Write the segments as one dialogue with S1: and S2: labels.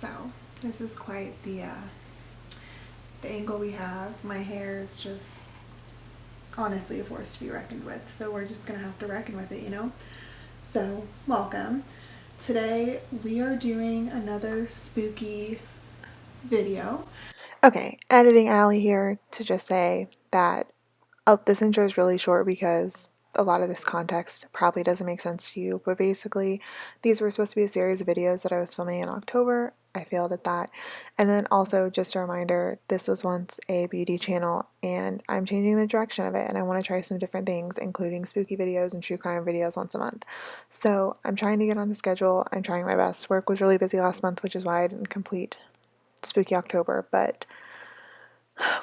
S1: So this is quite the angle we have. My hair is just honestly a force to be reckoned with, so we're just gonna have to reckon with it, you know? So welcome. Today we are doing another spooky video. Okay, editing Allie here to just say that this intro is really short because a lot of this context probably doesn't make sense to you, but basically these were supposed to be a series of videos that I was filming in October. I failed at that. And then also just a reminder, this was once a beauty channel and I'm changing the direction of it, and I want to try some different things, including spooky videos and true crime videos once a month. So I'm trying to get on the schedule. I'm trying my best. Work was really busy last month, which is why I didn't complete Spooky October, but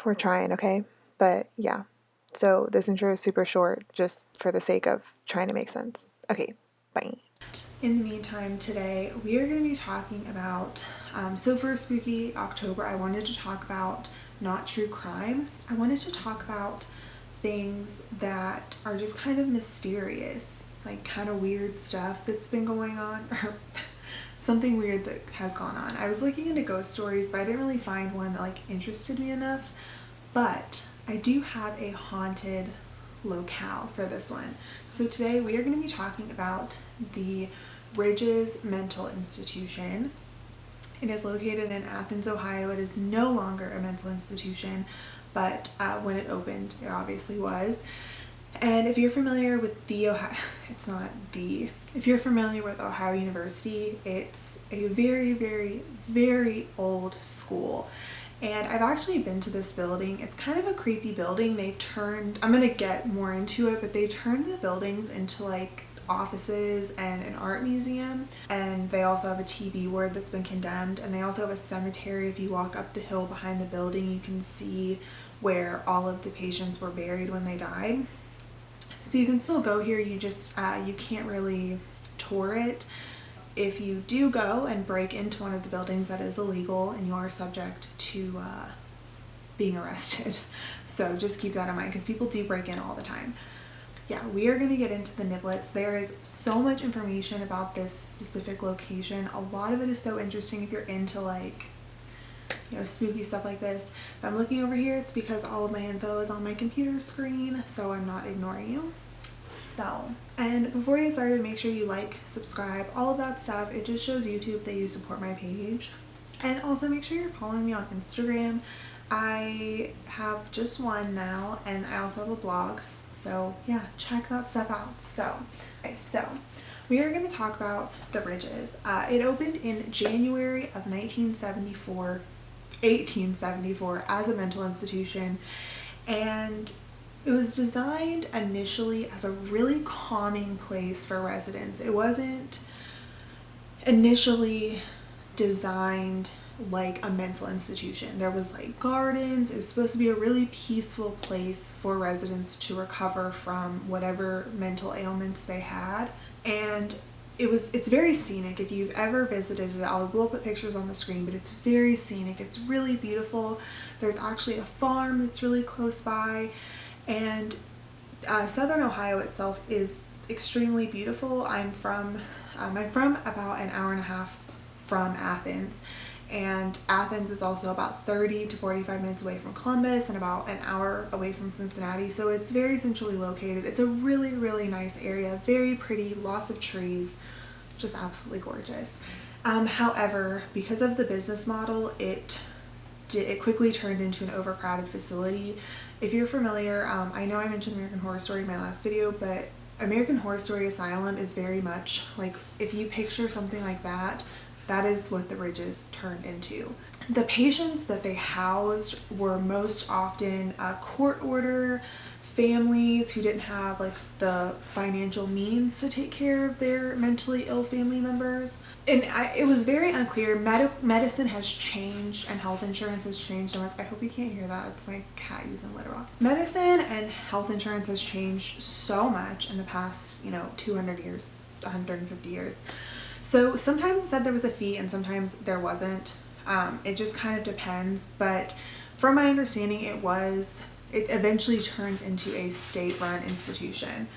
S1: we're trying, okay? But yeah. So this intro is super short just for the sake of trying to make sense. Okay, bye. In the meantime, today we are going to be talking about, so for Spooky October, I wanted to talk about not true crime. I wanted to talk about things that are just kind of mysterious, like kind of weird stuff that's been going on, or something weird that has gone on. I was looking into ghost stories, but I didn't really find one that like interested me enough. But I do have a haunted locale for this one. So today we are going to be talking about the Ridges Mental Institution. It is located in Athens, Ohio. It is no longer a mental institution, but when it opened, it obviously was. And if you're familiar with if you're familiar with Ohio University, it's a very, very, very old school. And I've actually been to this building. It's kind of a creepy building. I'm gonna get more into it, but they turned the buildings into like offices and an art museum. And they also have a TV ward that's been condemned. And they also have a cemetery. If you walk up the hill behind the building, you can see where all of the patients were buried when they died. So you can still go here, you just, you can't really tour it. If you do go and break into one of the buildings, that is illegal and you are subject to being arrested. So just keep that in mind because people do break in all the time. Yeah, we are going to get into the niblets. There is so much information about this specific location. A lot of it is so interesting if you're into like, you know, spooky stuff like this. If I'm looking over here, it's because all of my info is on my computer screen, so I'm not ignoring you. So, and before we get started, make sure you like, subscribe, all of that stuff. It just shows YouTube that you support my page. And also make sure you're following me on Instagram. I have just one now, and I also have a blog. So yeah, check that stuff out. So we are going to talk about the Ridges. It opened in January of 1874 as a mental institution, and it was designed initially as a really calming place for residents. It wasn't initially designed like a mental institution. There was like gardens. It was supposed to be a really peaceful place for residents to recover from whatever mental ailments they had. And it's very scenic. If you've ever visited it, we'll put pictures on the screen, but it's very scenic. It's really beautiful. There's actually a farm that's really close by, and Southern Ohio itself is extremely beautiful. I'm from about an hour and a half from Athens, and Athens is also about 30 to 45 minutes away from Columbus and about an hour away from Cincinnati, so it's very centrally located. It's a really, really nice area, very pretty, lots of trees, just absolutely gorgeous. However, because of the business model, it quickly turned into an overcrowded facility. If you're familiar, I know I mentioned American Horror Story in my last video, but American Horror Story Asylum is very much like, if you picture something like that, that is what the Ridges turned into. The patients that they housed were most often court order families who didn't have like the financial means to take care of their mentally ill family members. And it was very unclear. Medicine has changed and health insurance has changed. I hope you can't hear that. It's my cat using litter box. Medicine and health insurance has changed so much in the past, 200 years, 150 years. So sometimes it said there was a fee and sometimes there wasn't. It just kind of depends. But from my understanding, it eventually turned into a state-run institution.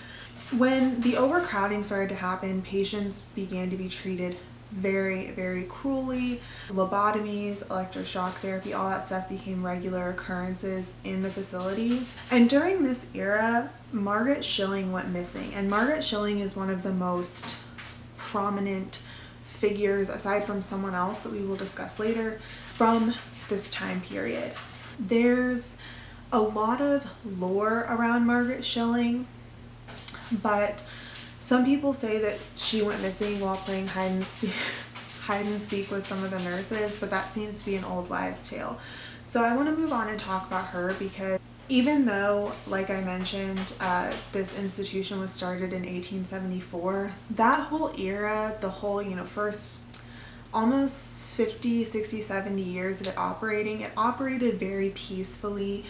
S1: When the overcrowding started to happen, patients began to be treated very, very cruelly. Lobotomies, electroshock therapy, all that stuff became regular occurrences in the facility. And during this era, Margaret Schilling went missing. And Margaret Schilling is one of the most prominent figures, aside from someone else that we will discuss later, from this time period. There's a lot of lore around Margaret Schilling, but some people say that she went missing while playing hide and seek with some of the nurses, but that seems to be an old wives' tale. So I want to move on and talk about her, because even though, like I mentioned, this institution was started in 1874, that whole era, the whole, first almost 50, 60, 70 years of it operated very peacefully.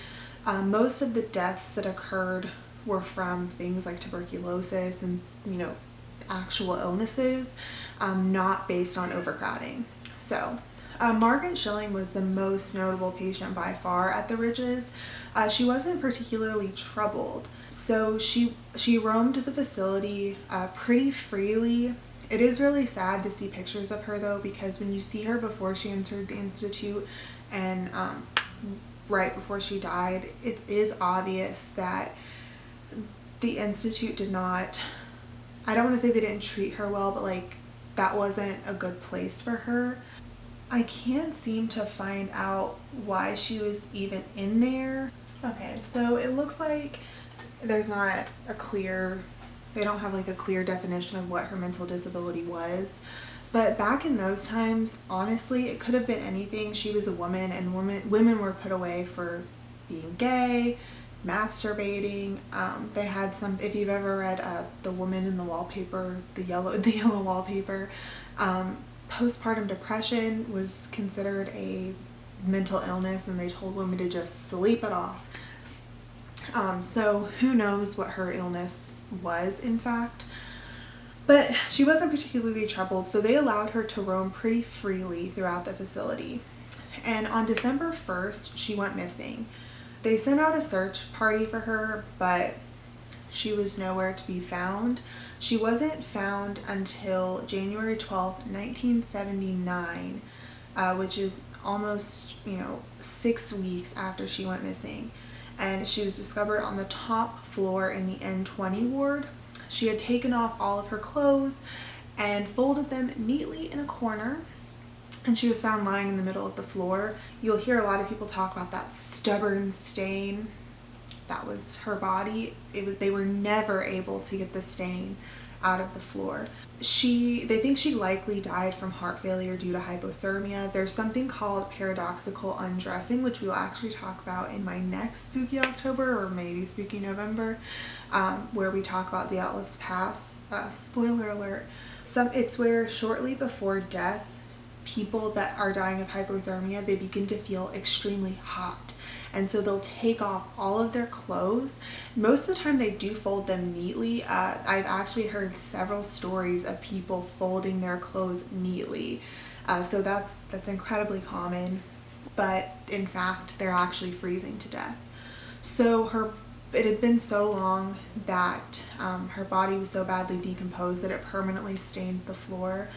S1: Most of the deaths that occurred were from things like tuberculosis and, actual illnesses, not based on overcrowding. So Margaret Schilling was the most notable patient by far at the Ridges. She wasn't particularly troubled, so she roamed the facility pretty freely. It is really sad to see pictures of her, though, because when you see her before she entered the institute and right before she died, it is obvious that the institute did not, I don't want to say they didn't treat her well, but like that wasn't a good place for her. I can't seem to find out why she was even in there. Okay, so it looks like there's not a clear, they don't have like a clear definition of what her mental disability was. But back in those times, honestly, it could have been anything. She was a woman, and women were put away for being gay, masturbating. They had some, if you've ever read The Woman in the Wallpaper, the yellow wallpaper, postpartum depression was considered a mental illness, and they told women to just sleep it off. So who knows what her illness was, in fact. But she wasn't particularly troubled, so they allowed her to roam pretty freely throughout the facility. And on December 1st, she went missing. They sent out a search party for her, but she was nowhere to be found. She wasn't found until January 12th, 1979, which is almost, 6 weeks after she went missing. And she was discovered on the top floor in the N20 ward. She had taken off all of her clothes and folded them neatly in a corner, and she was found lying in the middle of the floor. You'll hear a lot of people talk about that stubborn stain. That was her body. They were never able to get the stain out of the floor. They think she likely died from heart failure due to hypothermia. There's something called paradoxical undressing, which we'll actually talk about in my next Spooky October, or maybe Spooky November, where we talk about Dyatlov's Pass. Spoiler alert. It's where shortly before death, people that are dying of hypothermia, they begin to feel extremely hot. And so they'll take off all of their clothes. Most of the time they do fold them neatly. I've actually heard several stories of people folding their clothes neatly. So that's incredibly common. But in fact, they're actually freezing to death. So it had been so long that her body was so badly decomposed that it permanently stained the floor.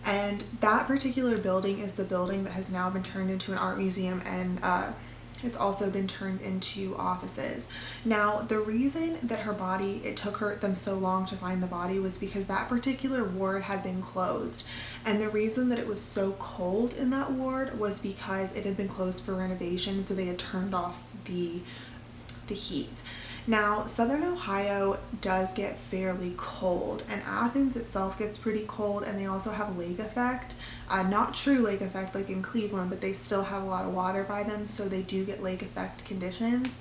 S1: And that particular building is the building that has now been turned into an art museum, and it's also been turned into offices. Now, the reason that it took them so long to find the body was because that particular ward had been closed. And the reason that it was so cold in that ward was because it had been closed for renovation, so they had turned off the heat. Now, Southern Ohio does get fairly cold, and Athens itself gets pretty cold, and they also have lake effect. Not true lake effect like in Cleveland, but they still have a lot of water by them, so they do get lake effect conditions.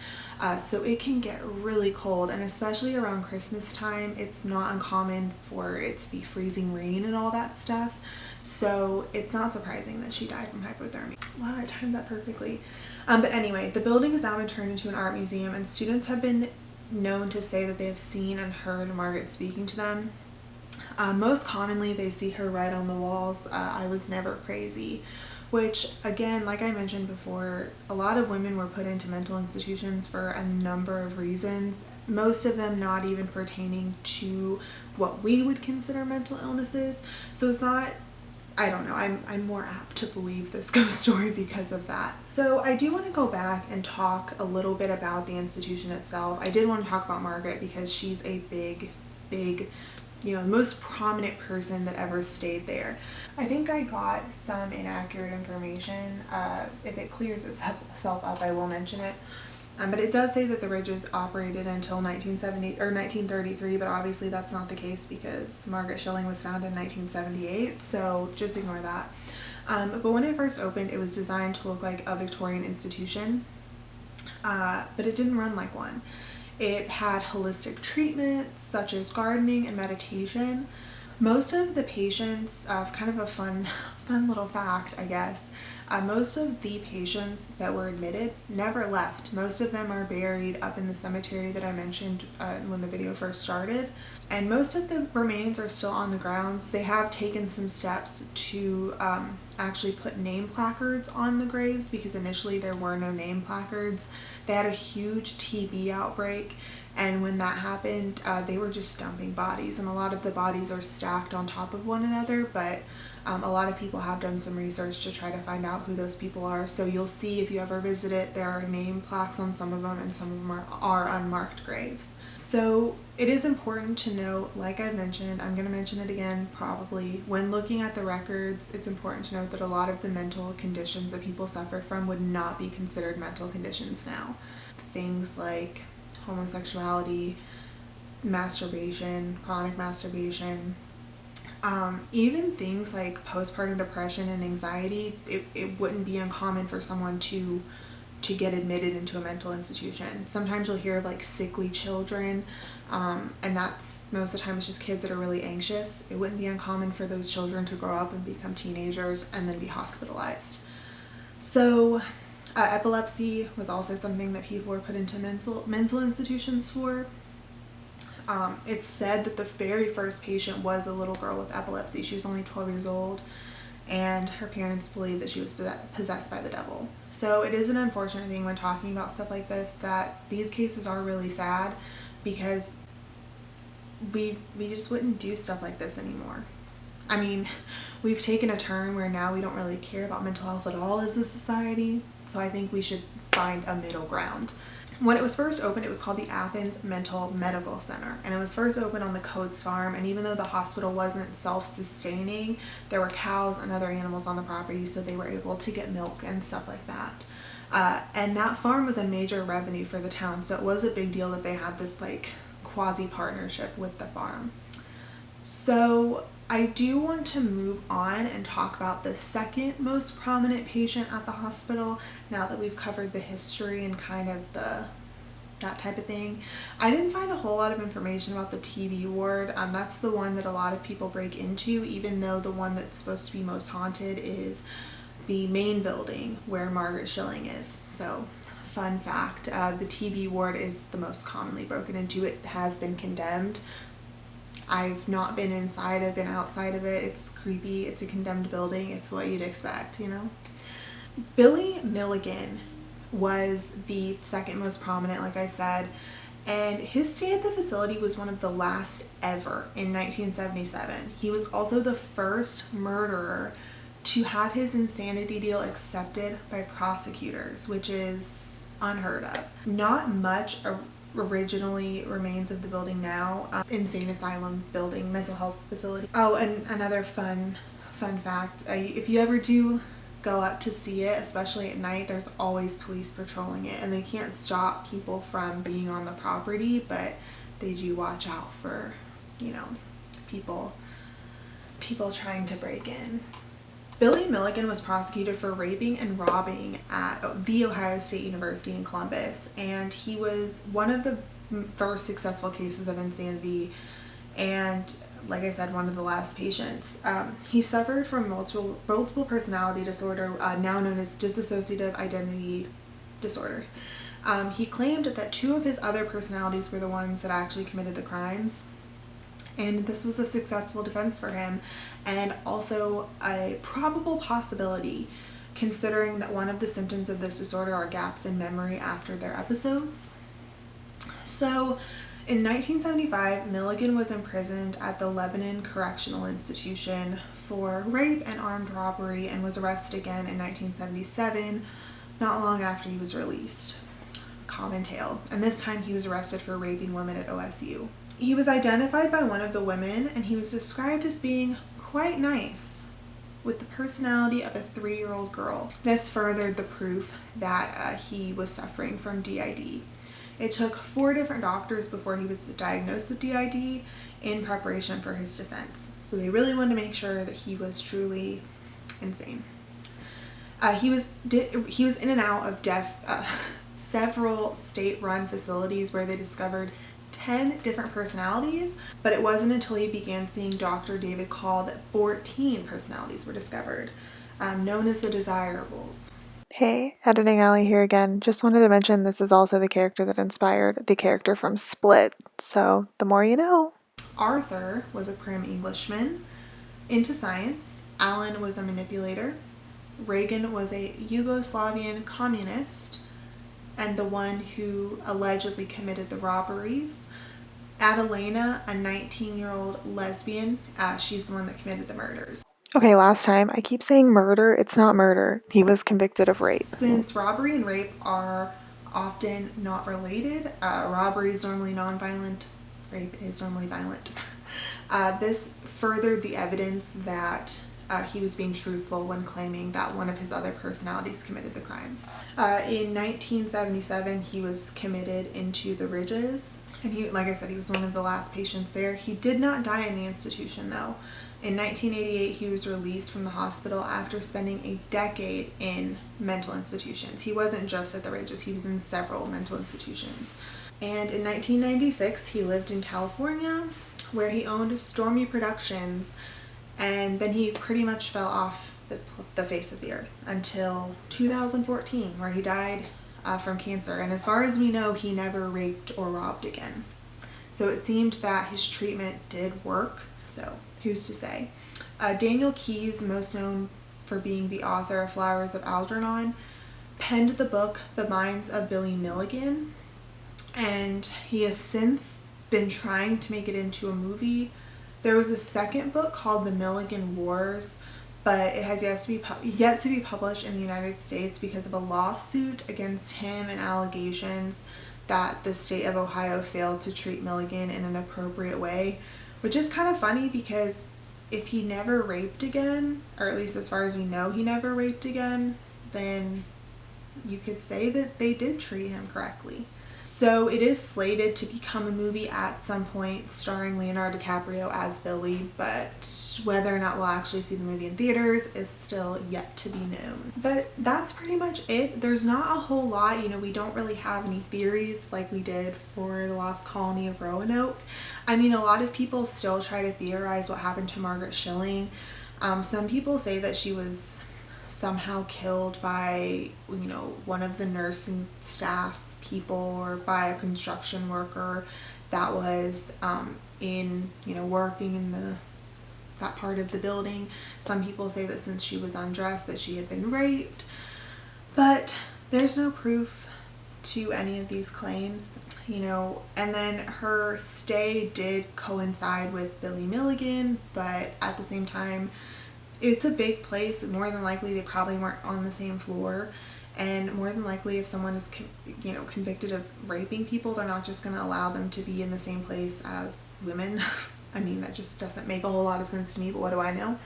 S1: So it can get really cold, and especially around Christmas time, it's not uncommon for it to be freezing rain and all that stuff. So it's not surprising that she died from hypothermia. Wow, I timed that perfectly. But anyway, the building has now been turned into an art museum, and students have been known to say that they have seen and heard Margaret speaking to them. Most commonly, they see her write on the walls, "I was never crazy," which, again, like I mentioned before, a lot of women were put into mental institutions for a number of reasons, most of them not even pertaining to what we would consider mental illnesses. So it's not I don't know, I'm more apt to believe this ghost story because of that. So I do want to go back and talk a little bit about the institution itself. I did want to talk about Margaret because she's a big, you know, the most prominent person that ever stayed there. I think I got some inaccurate information. If it clears itself up, I will mention it. But it does say that the Ridges operated until 1970 or 1933, but obviously that's not the case because Margaret Schilling was found in 1978, so just ignore that. But when it first opened, it was designed to look like a Victorian institution, but it didn't run like one. It had holistic treatments such as gardening and meditation. Most of the patients, kind of a fun little fact, I guess, most of the patients that were admitted never left. Most of them are buried up in the cemetery that I mentioned when the video first started. And most of the remains are still on the grounds. They have taken some steps to actually put name placards on the graves because initially there were no name placards. They had a huge TB outbreak, and when that happened, they were just dumping bodies, and a lot of the bodies are stacked on top of one another, but a lot of people have done some research to try to find out who those people are. So you'll see if you ever visit it, there are name plaques on some of them, and some of them are unmarked graves. So it is important to note, like I mentioned, I'm going to mention it again probably, when looking at the records, it's important to note that a lot of the mental conditions that people suffered from would not be considered mental conditions now. Things like homosexuality, masturbation, chronic masturbation, even things like postpartum depression and anxiety, it wouldn't be uncommon for someone to get admitted into a mental institution. Sometimes you'll hear like sickly children, and that's most of the time it's just kids that are really anxious. It wouldn't be uncommon for those children to grow up and become teenagers and then be hospitalized. So epilepsy was also something that people were put into mental institutions for. It's said that the very first patient was a little girl with epilepsy. She was only 12 years old, and her parents believed that she was possessed by the devil. So it is an unfortunate thing when talking about stuff like this that these cases are really sad, because we just wouldn't do stuff like this anymore. I mean, we've taken a turn where now we don't really care about mental health at all as a society, so I think we should find a middle ground. When it was first opened, it was called the Athens Mental Medical Center, and it was first opened on the Coates farm, and even though the hospital wasn't self-sustaining, there were cows and other animals on the property, so they were able to get milk and stuff like that. And that farm was a major revenue for the town, so it was a big deal that they had this like quasi-partnership with the farm. So I do want to move on and talk about the second most prominent patient at the hospital now that we've covered the history and kind of that type of thing. I didn't find a whole lot of information about the TB ward. That's the one that a lot of people break into, even though the one that's supposed to be most haunted is the main building where Margaret Schilling is. So fun fact, the TB ward is the most commonly broken into. It has been condemned. I've not been inside, I've been outside of it. It's creepy, it's a condemned building, it's what you'd expect, you know? Billy Milligan was the second most prominent, like I said, and his stay at the facility was one of the last ever in 1977. He was also the first murderer to have his insanity deal accepted by prosecutors, which is unheard of. Not much originally remains of the building now. Insane asylum building, mental health facility. Oh, and another fun fact, if you ever do go up to see it, especially at night, there's always police patrolling it, and they can't stop people from being on the property, but they do watch out for, you know, people trying to break in. Billy Milligan was prosecuted for raping and robbing at The Ohio State University in Columbus, and he was one of the first successful cases of insanity, and like I said, one of the last patients. He suffered from multiple personality disorder, now known as dissociative identity disorder. He claimed that two of his other personalities were the ones that actually committed the crimes, and this was a successful defense for him, and also a probable possibility, considering that one of the symptoms of this disorder are gaps in memory after their episodes. So In 1975, Milligan was imprisoned at the Lebanon Correctional Institution for rape and armed robbery and was arrested again in 1977, not long after he was released. Common tale. And this time he was arrested for raping women at OSU. He was identified by one of the women and he was described as being quite nice, with the personality of a 3-year-old girl. This furthered the proof that he was suffering from DID. It took 4 different doctors before he was diagnosed with DID in preparation for his defense. So they really wanted to make sure that he was truly insane. He was in and out of several state-run facilities where they discovered 10 different personalities, but it wasn't until he began seeing Dr. David Call that 14 personalities were discovered, known as the desirables. Hey, Editing Alley here again. Just wanted to mention this is also the character that inspired the character from Split, so the more you know. Arthur was a prim Englishman, into science. Alan was a manipulator. Reagan was a Yugoslavian communist, and the one who allegedly committed the robberies. Adelena, a 19-year-old lesbian, she's the one that committed the murders. Okay, last time, I keep saying murder. It's not murder. He was convicted of rape. Since robbery and rape are often not related, robbery is normally non-violent, rape is normally violent. This furthered the evidence that he was being truthful when claiming that one of his other personalities committed the crimes. In 1977, he was committed into the Ridges, and he, like I said, he was one of the last patients there. He did not die in the institution, though. In 1988, he was released from the hospital after spending a decade in mental institutions. He wasn't just at the Ridges, he was in several mental institutions. And in 1996, he lived in California, where he owned Stormy Productions, and then he pretty much fell off the face of the earth until 2014, where he died from cancer. And as far as we know, he never raped or robbed again. So it seemed that his treatment did work, so who's to say? Daniel Keyes, most known for being the author of Flowers of Algernon, penned the book The Minds of Billy Milligan, and he has since been trying to make it into a movie. There was a second book called The Milligan Wars, but it has yet to be published in the United States because of a lawsuit against him and allegations that the state of Ohio failed to treat Milligan in an appropriate way, which is kind of funny because if he never raped again, or at least as far as we know he never raped again, then you could say that they did treat him correctly. So it is slated to become a movie at some point starring Leonardo DiCaprio as Billy, but whether or not we'll actually see the movie in theaters is still yet to be known. But that's pretty much it. There's not a whole lot, we don't really have any theories like we did for the Lost Colony of Roanoke. I mean, a lot of people still try to theorize what happened to Margaret Schilling. Some people say that she was somehow killed by, one of the nursing staff people or by a construction worker that was working in that part of the building. Some people say that since she was undressed that she had been raped, but there's no proof to any of these claims, and then her stay did coincide with Billy Milligan, but at the same time it's a big place. More than likely they probably weren't on the same floor. And more than likely, if someone is, convicted of raping people, they're not just going to allow them to be in the same place as women. I mean, that just doesn't make a whole lot of sense to me, but what do I know?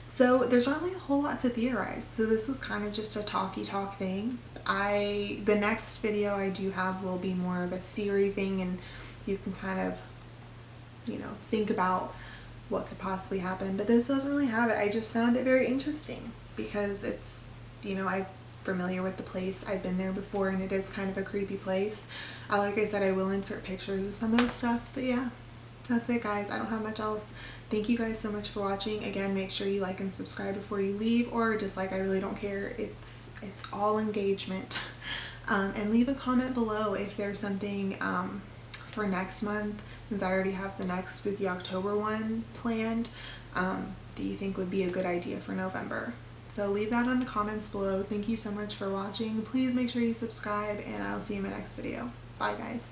S1: So there's not really a whole lot to theorize. So this was kind of just a talk thing. The next video I do have will be more of a theory thing, and you can kind of, think about what could possibly happen. But this doesn't really have it. I just found it very interesting because it's, I'm familiar with the place. I've been there before, and it is kind of a creepy place. Like I said, I will insert pictures of some of the stuff, but yeah, that's it, guys. I don't have much else. Thank you guys so much for watching. Again, make sure you like and subscribe before you leave, or dislike. I really don't care. It's all engagement. And leave a comment below if there's something for next month, since I already have the next Spooky October one planned, that you think would be a good idea for November. So leave that in the comments below. Thank you so much for watching. Please make sure you subscribe, and I'll see you in my next video. Bye, guys.